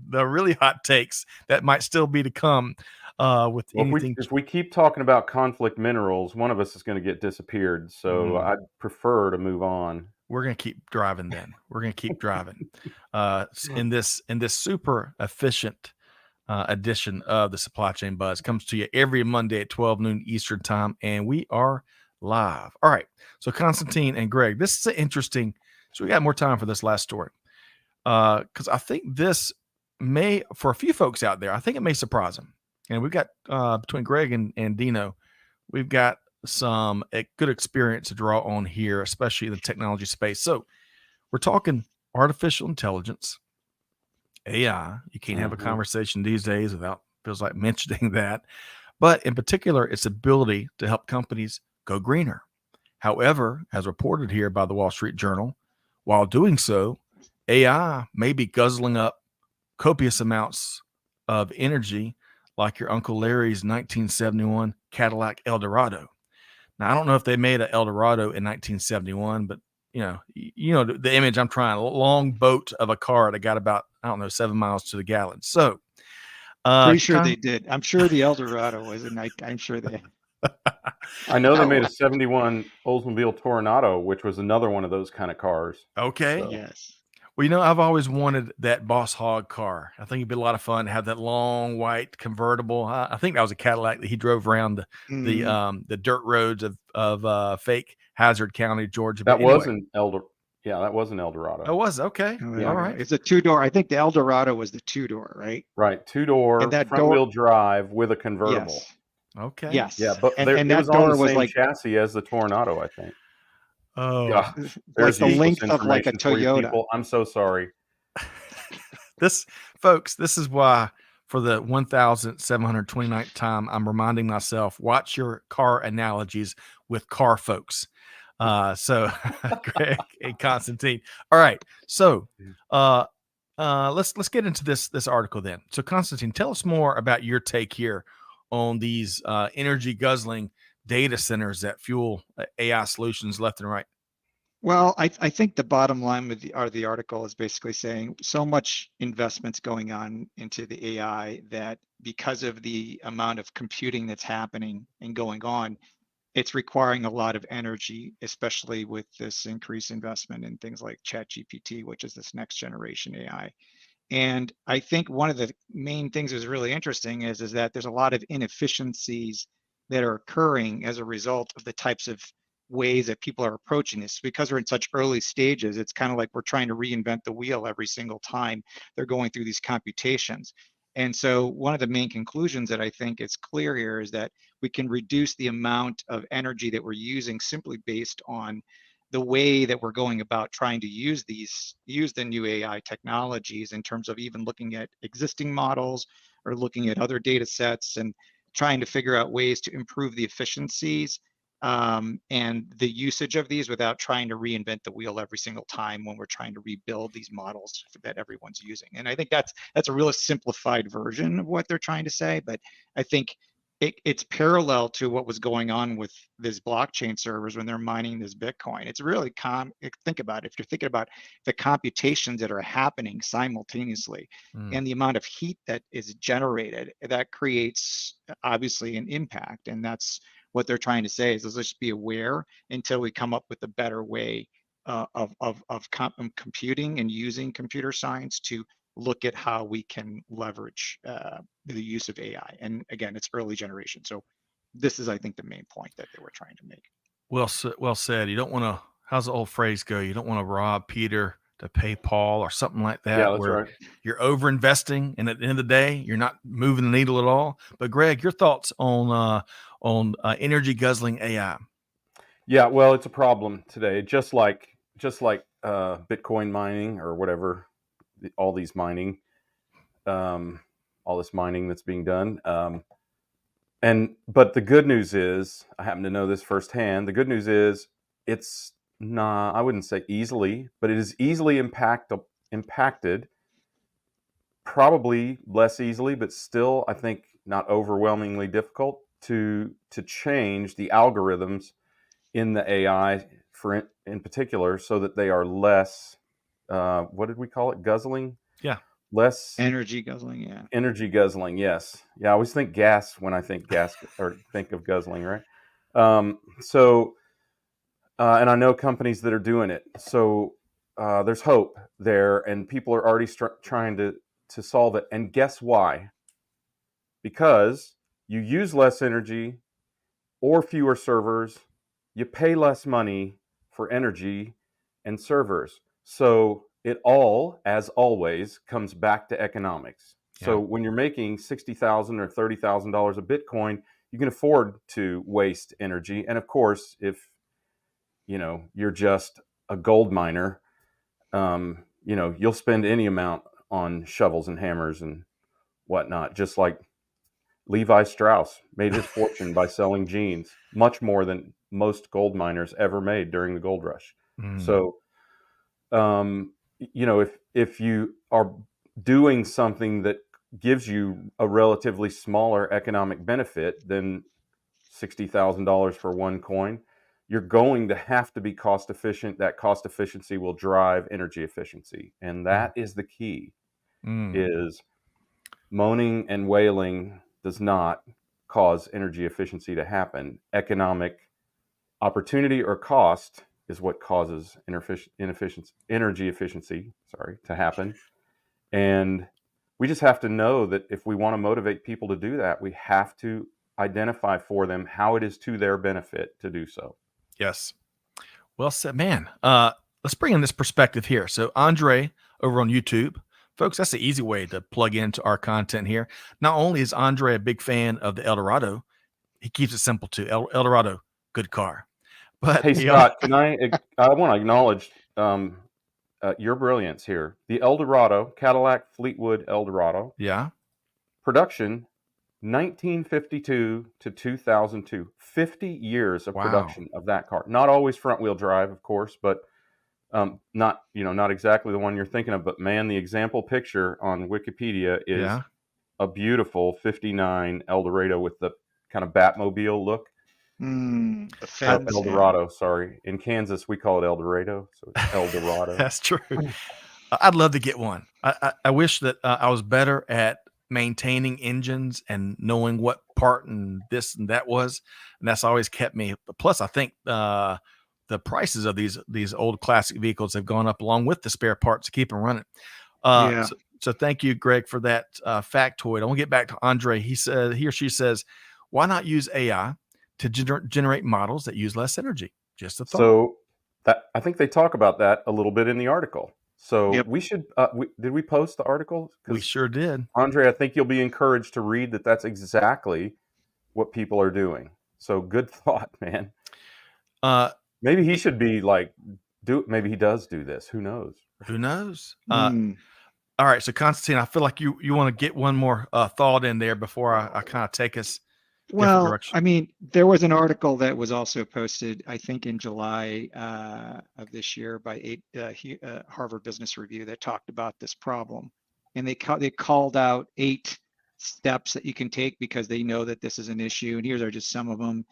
Speaker 1: the really hot takes that might still be to come. With anything,
Speaker 2: if we keep talking about conflict minerals, one of us is going to get disappeared. So I'd prefer to move on.
Speaker 1: We're going to keep driving then. We're going to keep driving in this super efficient edition of the Supply Chain Buzz. Comes to you every Monday at 12 noon Eastern time, and we are live. All right. So Constantine and Greg, this is interesting. So we got more time for this last story because I think this may, for a few folks out there, I think it may surprise them. And we've got between Greg and Dino, we've got some good experience to draw on here, especially in the technology space. So we're talking artificial intelligence, AI. You can't have a conversation these days without, feels like, mentioning that. But in particular, its ability to help companies go greener. However, as reported here by the Wall Street Journal, while doing so, AI may be guzzling up copious amounts of energy, like your Uncle Larry's 1971 Cadillac Eldorado. Now, I don't know if they made an Eldorado in 1971, but you know the image I'm trying. A long boat of a car that got about, 7 miles to the gallon. So,
Speaker 3: pretty sure they did. I'm sure the Eldorado was a night. I'm sure they.
Speaker 2: I know they made a 71 Oldsmobile Toronado, which was another one of those kind of cars.
Speaker 1: Okay.
Speaker 2: So.
Speaker 3: Yes.
Speaker 1: Well, I've always wanted that Boss Hog car. I think it'd be a lot of fun to have that long white convertible. I think that was a Cadillac that he drove around the dirt roads of fake Hazard County, Georgia.
Speaker 2: That was an Eldorado. Yeah, that was an Eldorado.
Speaker 1: Oh, was okay.
Speaker 3: All right. It's a 2-door. I think the Eldorado was the 2-door, right?
Speaker 2: Right, 2-door, front-wheel drive with a convertible.
Speaker 3: Yes.
Speaker 1: Okay.
Speaker 3: Yes.
Speaker 2: Yeah, but
Speaker 3: and
Speaker 2: it
Speaker 3: that
Speaker 2: was
Speaker 3: door
Speaker 2: on the
Speaker 3: was
Speaker 2: same
Speaker 3: like
Speaker 2: chassis as the Toronado, I think.
Speaker 1: Oh,
Speaker 3: like the length of like a Toyota.
Speaker 2: I'm so sorry.
Speaker 1: This is why for the 1,729th time, I'm reminding myself, watch your car analogies with car folks. So Greg and Constantine. All right. So let's get into this article then. So Constantine, tell us more about your take here on these energy guzzling data centers that fuel AI solutions left and right.
Speaker 3: Well, I think the bottom line with the article is basically saying so much investments going on into the AI that because of the amount of computing that's happening and going on, it's requiring a lot of energy, especially with this increased investment in things like ChatGPT, which is this next generation AI. And I think one of the main things that's really interesting is that there's a lot of inefficiencies that are occurring as a result of the types of ways that people are approaching this. Because we're in such early stages, it's kind of like we're trying to reinvent the wheel every single time they're going through these computations. And so one of the main conclusions that I think is clear here is that we can reduce the amount of energy that we're using simply based on the way that we're going about trying to use the new AI technologies in terms of even looking at existing models or looking at other data sets and trying to figure out ways to improve the efficiencies and the usage of these without trying to reinvent the wheel every single time when we're trying to rebuild these models that everyone's using. And I think that's a really simplified version of what they're trying to say, but I think it's parallel to what was going on with these blockchain servers when they're mining this Bitcoin. It's really think about it. If you're thinking about the computations that are happening simultaneously and the amount of heat that is generated, that creates obviously an impact. And that's what they're trying to say is let's just be aware until we come up with a better way of computing and using computer science to look at how we can leverage the use of AI. And again, it's early generation. So this is, I think, the main point that they were trying to make.
Speaker 1: Well said. You don't want to, how's the old phrase go? You don't want to rob Peter pay Paul or something like that,
Speaker 2: Yeah, that's
Speaker 1: where
Speaker 2: right.
Speaker 1: you're over investing, and at the end of the day, you're not moving the needle at all. But Greg, your thoughts on energy guzzling AI?
Speaker 2: Yeah, well, it's a problem today, just like Bitcoin mining or whatever, all these mining, um, all this mining that's being done. But the good news is, I happen to know this firsthand. The good news is, it's not. I wouldn't say easily, but it is easily impacted. Probably less easily, but still, I think not overwhelmingly difficult to change the algorithms in the AI in particular, so that they are less. What did we call it? Guzzling.
Speaker 1: Yeah.
Speaker 2: Less
Speaker 3: Energy guzzling, yeah.
Speaker 2: energy guzzling. Yes. Yeah. I always think gas when I think gas or think of guzzling, right? And I know companies that are doing it. So there's hope there, and people are already trying to solve it. And guess why? Because you use less energy or fewer servers, you pay less money for energy and servers. So it all, as always, comes back to economics. So
Speaker 1: Yeah.
Speaker 2: when you're making $60,000 or $30,000 a Bitcoin, you can afford to waste energy. And of course, if you're just a gold miner, you'll spend any amount on shovels and hammers and whatnot, just like Levi Strauss made his fortune by selling jeans, much more than most gold miners ever made during the gold rush.
Speaker 1: Mm.
Speaker 2: So, if you are doing something that gives you a relatively smaller economic benefit than $60,000 for one coin, you're going to have to be cost efficient. That cost efficiency will drive energy efficiency, and that is the key. Is moaning and wailing does not cause energy efficiency to happen. Economic opportunity or cost is what causes energy efficiency, to happen. And we just have to know that if we want to motivate people to do that, we have to identify for them how it is to their benefit to do so.
Speaker 1: Yes. Well said, man. Let's bring in this perspective here. So Andre over on YouTube, folks, that's the easy way to plug into our content here. Not only is Andre a big fan of the Eldorado, he keeps it simple too. Eldorado, good car. But
Speaker 2: Hey, Scott, I want to acknowledge your brilliance here. The Eldorado, Cadillac Fleetwood Eldorado.
Speaker 1: Yeah.
Speaker 2: Production 1952 to 2002. 50 years of production of that car. Not always front wheel drive, of course, but not exactly the one you're thinking of. But man, the example picture on Wikipedia is a beautiful 59 Eldorado with the kind of Batmobile look.
Speaker 3: The fence,
Speaker 2: Eldorado, sorry. In Kansas, we call it El Dorado, so it's Eldorado.
Speaker 1: That's true. I'd love to get one. I wish that I was better at maintaining engines and knowing what part and this and that was, and that's always kept me. Plus, I think the prices of these old classic vehicles have gone up along with the spare parts to keep them running. So thank you, Greg, for that factoid. I want to get back to Andre. He or she says, why not use AI to generate models that use less energy? Just a thought.
Speaker 2: So I think they talk about that a little bit in the article. So we should. Did we post the article?
Speaker 1: We sure did.
Speaker 2: Andre, I think you'll be encouraged to read that. That's exactly what people are doing. So good thought, man. Maybe he should be like maybe he does do this. Who knows?
Speaker 1: Who knows? All right. So Constantine, I feel like you want to get one more thought in there before I kind of take us.
Speaker 3: Well, I mean, there was an article that was also posted, I think, in July of this year by Harvard Business Review that talked about this problem, and they called out 8 steps that you can take because they know that this is an issue. And here are just some of them: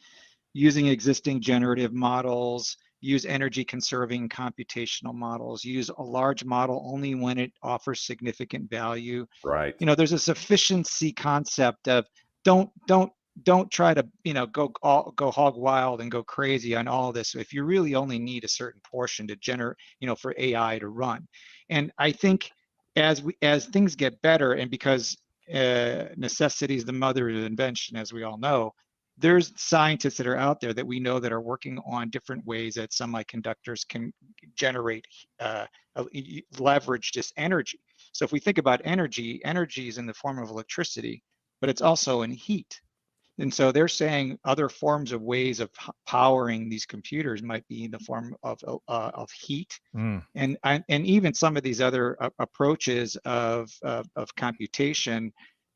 Speaker 3: using existing generative models, use energy conserving computational models, use a large model only when it offers significant value.
Speaker 2: Right.
Speaker 3: There's a sufficiency concept of don't try to go hog wild and go crazy on all this if you really only need a certain portion to generate for AI to run. And I think as things get better, and because necessity is the mother of invention, as we all know, there's scientists that are out there that we know that are working on different ways that semiconductors can generate, leverage this energy. So if we think about energy, energy is in the form of electricity, but it's also in heat. And so they're saying other forms of ways of powering these computers might be in the form of heat, and even some of these other approaches of computation,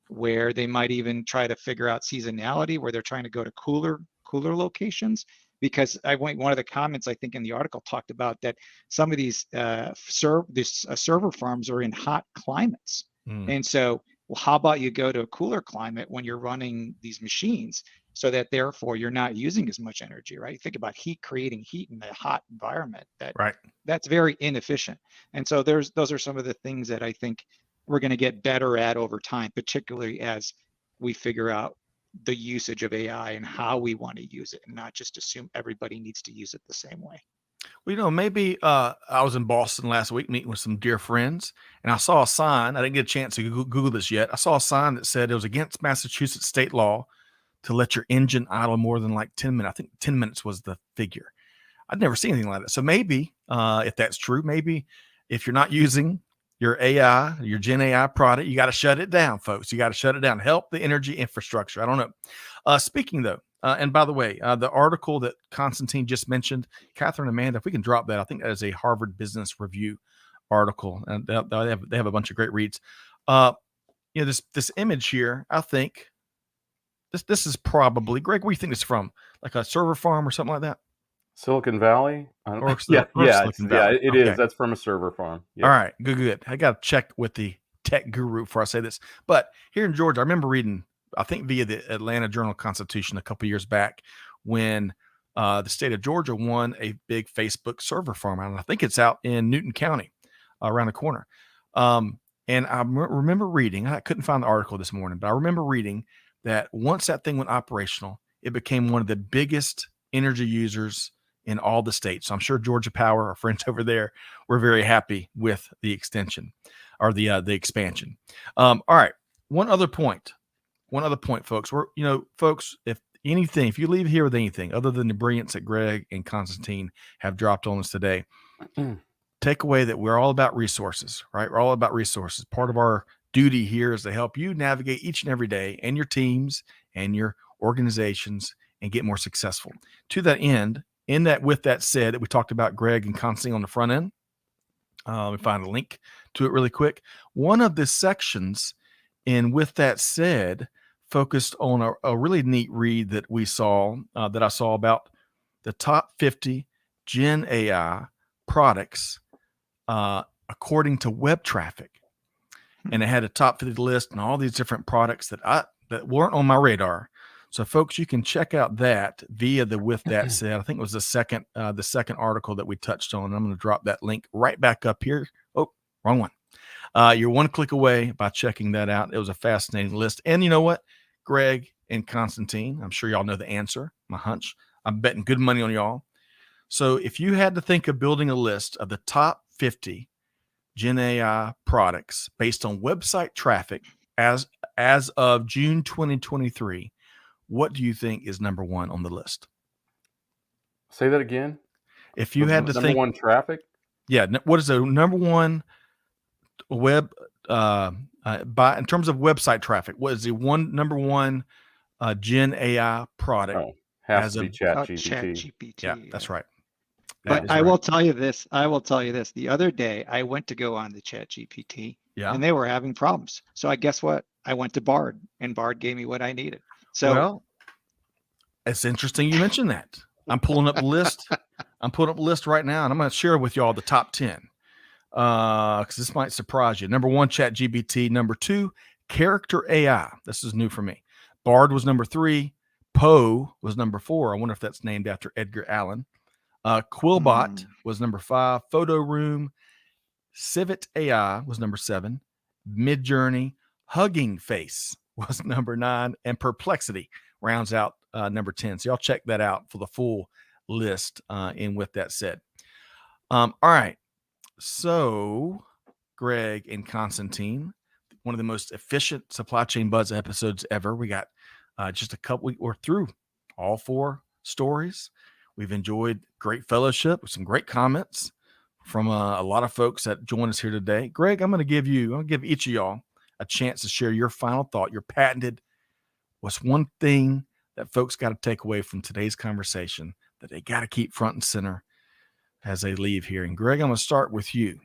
Speaker 3: where they might even try to figure out seasonality, where they're trying to go to cooler locations. Because one of the comments I think in the article talked about that some of these server farms are in hot climates, and so, well, how about you go to a cooler climate when you're running these machines, so that therefore you're not using as much energy, right? Think about creating heat in a hot environment. That's very inefficient. And so those are some of the things that I think we're going to get better at over time, particularly as we figure out the usage of AI and how we want to use it, and not just assume everybody needs to use it the same way.
Speaker 1: Well, maybe I was in Boston last week meeting with some dear friends, and I saw a sign. I didn't get a chance to Google this yet. I saw a sign that said it was against Massachusetts state law to let your engine idle more than like 10 minutes. I think 10 minutes was the figure. I'd never seen anything like that. So maybe if that's true, maybe if you're not using your AI, your Gen AI product, you got to shut it down, folks. You got to shut it down. Help the energy infrastructure. I don't know. Speaking though, and by the way, the article that Constantine just mentioned, Catherine, Amanda, if we can drop that, I think that is a Harvard Business Review article, and they have a bunch of great reads. This image here, I think this is probably, Greg, where do you think it's from? Like a server farm or something like that?
Speaker 2: Silicon Valley?
Speaker 1: Silicon Valley.
Speaker 2: It is. That's from a server farm. Yeah.
Speaker 1: All right, good. I got to check with the tech guru before I say this. But here in Georgia, I remember reading, I think via the Atlanta Journal-Constitution a couple years back, when the state of Georgia won a big Facebook server farm. And I think it's out in Newton County, around the corner. And I remember reading, I couldn't find the article this morning, but I remember reading that once that thing went operational, it became one of the biggest energy users in all the states. So I'm sure Georgia Power, our friends over there, were very happy with the extension or the expansion. All right. One other point, folks. Folks, if you leave here with anything other than the brilliance that Greg and Constantine have dropped on us today, take away that we're all about resources, right? We're all about resources. Part of our duty here is to help you navigate each and every day, and your teams and your organizations, and get more successful. To that end, with that said, that we talked about Greg and Constantine on the front end, we find a link to it really quick. One of the sections in With That Said focused on a really neat read that we saw, that I saw about the top 50 Gen AI products according to web traffic. And it had a top 50 list and all these different products that weren't on my radar. So, folks, you can check out that via the With That Said. I think it was the second article that we touched on. I'm going to drop that link right back up here. Oh, wrong one. You're one click away by checking that out. It was a fascinating list. And you know what, Greg and Constantine, I'm sure y'all know the answer. My hunch. I'm betting good money on y'all. So if you had to think of building a list of the top 50 Gen AI products based on website traffic as of June 2023, what do you think is number one on the list?
Speaker 2: Say that again.
Speaker 1: If you had to think,
Speaker 2: number one traffic.
Speaker 1: Yeah. What is the number one web in terms of website traffic? What is the number one Gen AI product?
Speaker 2: Oh, has to be ChatGPT.
Speaker 1: Yeah, that's right.
Speaker 3: But I will tell you this. The other day, I went to go on the ChatGPT, and they were having problems. So I guess what? I went to Bard, and Bard gave me what I needed. So,
Speaker 1: well, it's interesting you mentioned that. I'm pulling up the list. Right now, and I'm going to share with y'all the top 10 because this might surprise you. Number one, ChatGPT. Number two, Character AI. This is new for me. Bard was number 3. Poe was number 4. I wonder if that's named after Edgar Allan. Quillbot was number 5. Photo Room. Civit AI was number 7. Midjourney. Hugging Face was number 9. And Perplexity rounds out number 10. So y'all check that out for the full list in With That Said. All right. So Greg and Constantine, one of the most efficient Supply Chain Buzz episodes ever. We got just a couple, we're through all 4 stories. We've enjoyed great fellowship with some great comments from a lot of folks that joined us here today. Greg, I'm going to give each of y'all a chance to share your final thought, your patented, what's one thing that folks got to take away from today's conversation that they got to keep front and center as they leave here. And Greg, I'm going to start with you.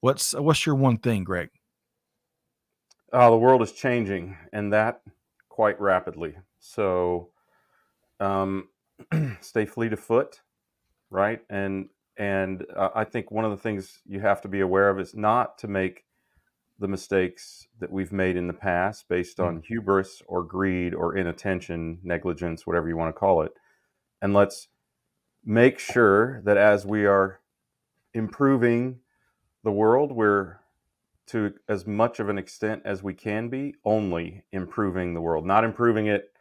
Speaker 1: What's your one thing, Greg?
Speaker 2: The world is changing, and that quite rapidly. So stay fleet of foot, right? And I think one of the things you have to be aware of is not to make the mistakes that we've made in the past based on hubris or greed or inattention, negligence, whatever you want to call it. And let's make sure that as we are improving the world, we're, to as much of an extent as we can be, only improving the world, not improving it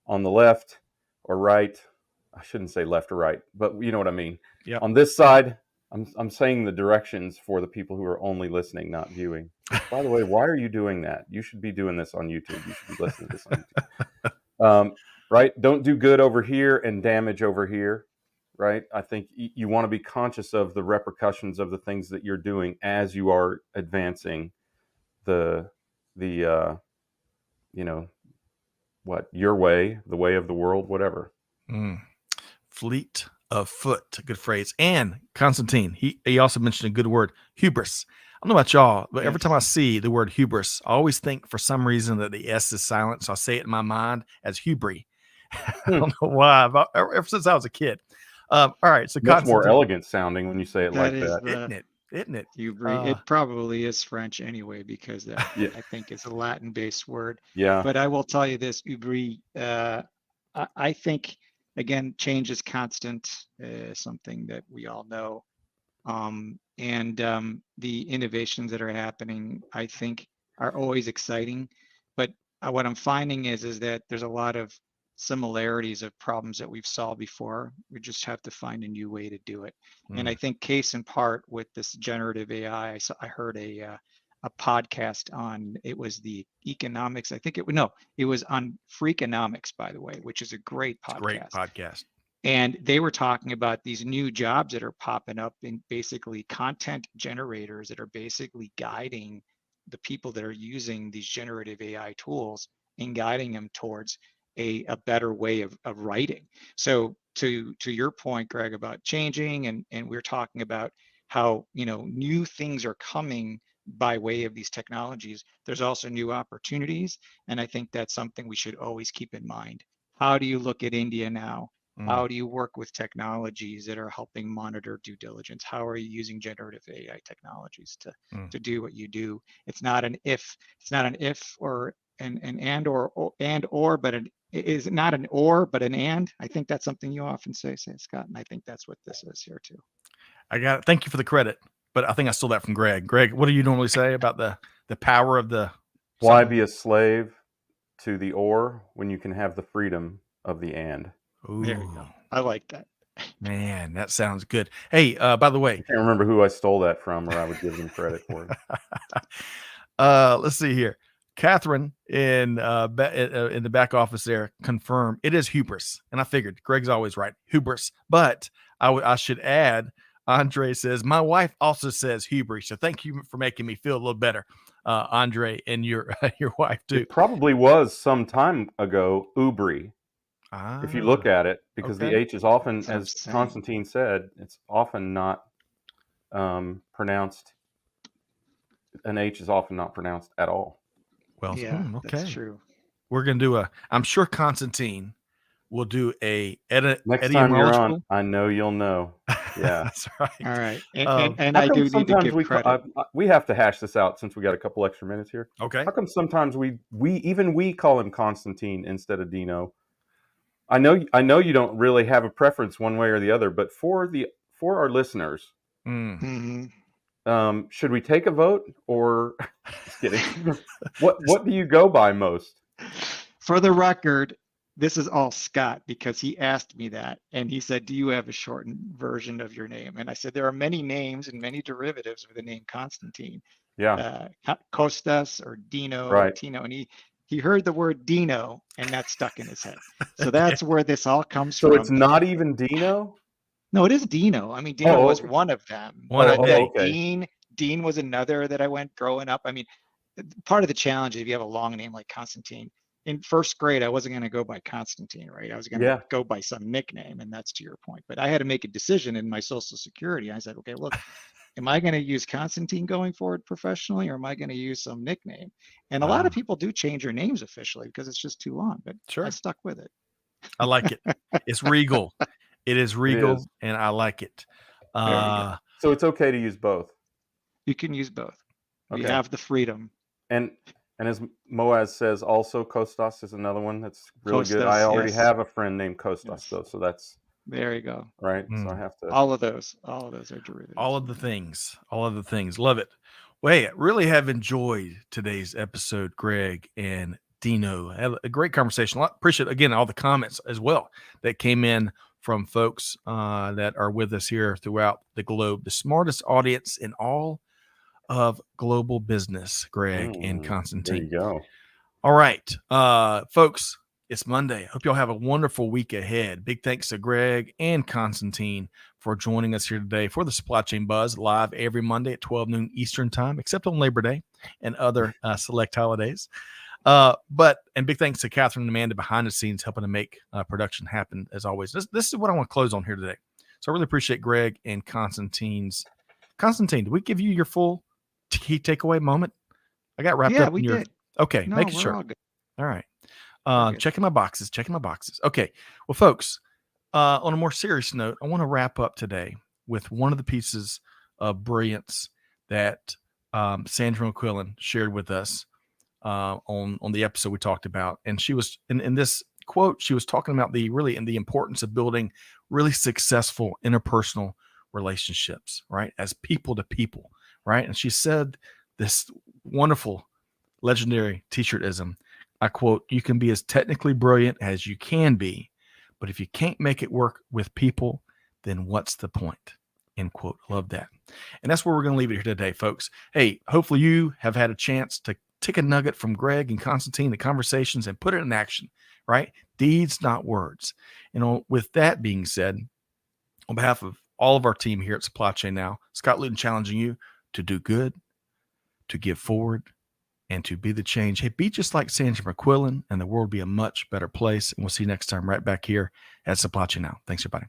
Speaker 2: on the left or right. I shouldn't say left or right, but you know what I mean.
Speaker 1: Yep.
Speaker 2: On this side, I'm saying the directions for the people who are only listening, not viewing. Which, by the way, why are you doing that? You should be doing this on YouTube. You should be listening to this on YouTube. Right? Don't do good over here and damage over here. Right? I think you want to be conscious of the repercussions of the things that you're doing as you are advancing the your way, the way of the world, whatever.
Speaker 1: Fleet of foot, good phrase. And Constantine, he also mentioned a good word, hubris. I don't know about y'all, but every time I see the word hubris, I always think for some reason that the S is silent, so I say it in my mind as hubri. I don't know why, ever since I was a kid. All right, so
Speaker 2: much more elegant sounding when you say it like that.
Speaker 1: Isn't it?
Speaker 3: Hubris. It probably is French anyway, because that I think is a Latin-based word.
Speaker 2: Yeah.
Speaker 3: But I will tell you this, hubris. I think, again, change is constant, something that we all know. The innovations that are happening, I think, are always exciting. But what I'm finding is that there's a lot of similarities of problems that we've solved before. We just have to find a new way to do it. And I think case in part with this generative AI, I heard a podcast on, it was the economics. It was on Freakonomics, by the way, which is a great podcast.
Speaker 1: Great podcast.
Speaker 3: And they were talking about these new jobs that are popping up in basically content generators that are basically guiding the people that are using these generative AI tools and guiding them towards a better way of writing. So to your point, Greg, about changing, and we're talking about how, new things are coming by way of these technologies. There's also new opportunities. And I think that's something we should always keep in mind. How do you look at India now? How do you work with technologies that are helping monitor due diligence? How are you using generative AI technologies to do what you do? It's not an if or an and or, but it is not an or, but an and. I think that's something you often say, Scott, and I think that's what this is here too.
Speaker 1: I got it. Thank you for the credit, but I think I stole that from Greg. Greg, what do you normally say about the power of the?
Speaker 2: Why be a slave to the or when you can have the freedom of the and?
Speaker 1: Ooh.
Speaker 3: There you go. I like that.
Speaker 1: Man, that sounds good. Hey, by the way,
Speaker 2: I can't remember who I stole that from, or I would give them credit for it.
Speaker 1: Let's see here. Catherine in the back office there confirmed it is hubris, and I figured Greg's always right, hubris. But I should add, Andre says my wife also says hubris, so thank you for making me feel a little better, Andre, and your wife too.
Speaker 2: It probably was some time ago ubri. If you look at it, because the H is often, as Constantine said, it's often not pronounced. An H is often not pronounced at all.
Speaker 1: Well,
Speaker 3: yeah, that's true.
Speaker 1: We're going to do I'm sure Constantine will do a
Speaker 2: next time you're on. I know you'll know. Yeah,
Speaker 1: that's right.
Speaker 3: All right, and I do need to give credit.
Speaker 2: We have to hash this out since we got a couple extra minutes here.
Speaker 1: Okay.
Speaker 2: How come sometimes we call him Constantine instead of Dino? I know you don't really have a preference one way or the other, but for our listeners, should we take a vote or just kidding? What do you go by most?
Speaker 3: For the record, this is all Scott, because he asked me that, and he said, "Do you have a shortened version of your name?" And I said, "There are many names and many derivatives of the name Constantine.
Speaker 2: Yeah,
Speaker 3: Costas or Dino,
Speaker 2: right.
Speaker 3: or Tino." And he heard the word Dino, and that stuck in his head. So
Speaker 1: Okay.
Speaker 3: that's where this all comes
Speaker 2: So
Speaker 3: from.
Speaker 2: it's not even Dino?
Speaker 3: No, it is Dino. I mean, Dino
Speaker 2: Oh,
Speaker 3: was
Speaker 2: okay.
Speaker 3: one of them.
Speaker 1: One
Speaker 3: But
Speaker 1: of
Speaker 3: then
Speaker 1: many.
Speaker 2: Okay.
Speaker 3: Dean was another that I went growing up. I mean, part of the challenge, if you have a long name like Constantine, in first grade, I wasn't going to go by Constantine, right? I was going to
Speaker 2: Yeah.
Speaker 3: go by some nickname, and that's to your point. But I had to make a decision in my Social Security. I said, okay, look, am I going to use Constantine going forward professionally, or am I going to use some nickname? And a lot of people do change their names officially because it's just too long, but
Speaker 1: Sure.
Speaker 3: I stuck with it.
Speaker 1: I like it. It's regal. It is regal,
Speaker 2: is.
Speaker 1: and I like it.
Speaker 3: There you go.
Speaker 2: So it's okay to use both.
Speaker 3: You can use both. You
Speaker 2: Okay.
Speaker 3: have the freedom.
Speaker 2: And as Moaz says, also Kostas is another one that's really good.
Speaker 3: Kostas,
Speaker 2: I already
Speaker 3: yes.
Speaker 2: have a friend named Kostas
Speaker 3: Yes.
Speaker 2: though, so that's
Speaker 3: There you go.
Speaker 2: right. So I have to.
Speaker 3: All of those are derivatives.
Speaker 1: All of the things. Love it. Well, hey, I really have enjoyed today's episode, Greg and Dino. Had a great conversation. Appreciate, again, all the comments as well that came in from folks that are with us here throughout the globe. The smartest audience in all of global business, Greg and Constantine.
Speaker 2: There you go.
Speaker 1: All right, folks, it's Monday. Hope y'all have a wonderful week ahead. Big thanks to Greg and Constantine for joining us here today for the Supply Chain Buzz, live every Monday at 12 noon Eastern time, except on Labor Day and other select holidays. And big thanks to Catherine and Amanda behind the scenes helping to make production happen as always. This is what I want to close on here today. So I really appreciate Greg and Constantine, did we give you your full key takeaway moment? I got wrapped up in
Speaker 3: we
Speaker 1: your...
Speaker 3: did.
Speaker 1: Okay,
Speaker 3: No,
Speaker 1: making
Speaker 3: we're
Speaker 1: sure.
Speaker 3: all good.
Speaker 1: All right.
Speaker 3: We're good.
Speaker 1: Checking my boxes. Okay. Well, folks, on a more serious note, I want to wrap up today with one of the pieces of brilliance that Sandra McQuillan shared with us on the episode we talked about. And she was in this quote, she was talking about the importance of building really successful interpersonal relationships, right? As people to people, right? And she said this wonderful, legendary t-shirtism. I quote, "You can be as technically brilliant as you can be, but if you can't make it work with people, then what's the point?" End quote. Love that. And that's where we're going to leave it here today, folks. Hey, hopefully you have had a chance to take a nugget from Greg and Constantine, the conversations, and put it in action, right? Deeds, not words. And with that being said, on behalf of all of our team here at Supply Chain Now, Scott Luton challenging you to do good, to give forward, and to be the change. Hey, be just like Sandra McQuillan, and the world will be a much better place. And we'll see you next time right back here at Supply Chain Now. Thanks, everybody.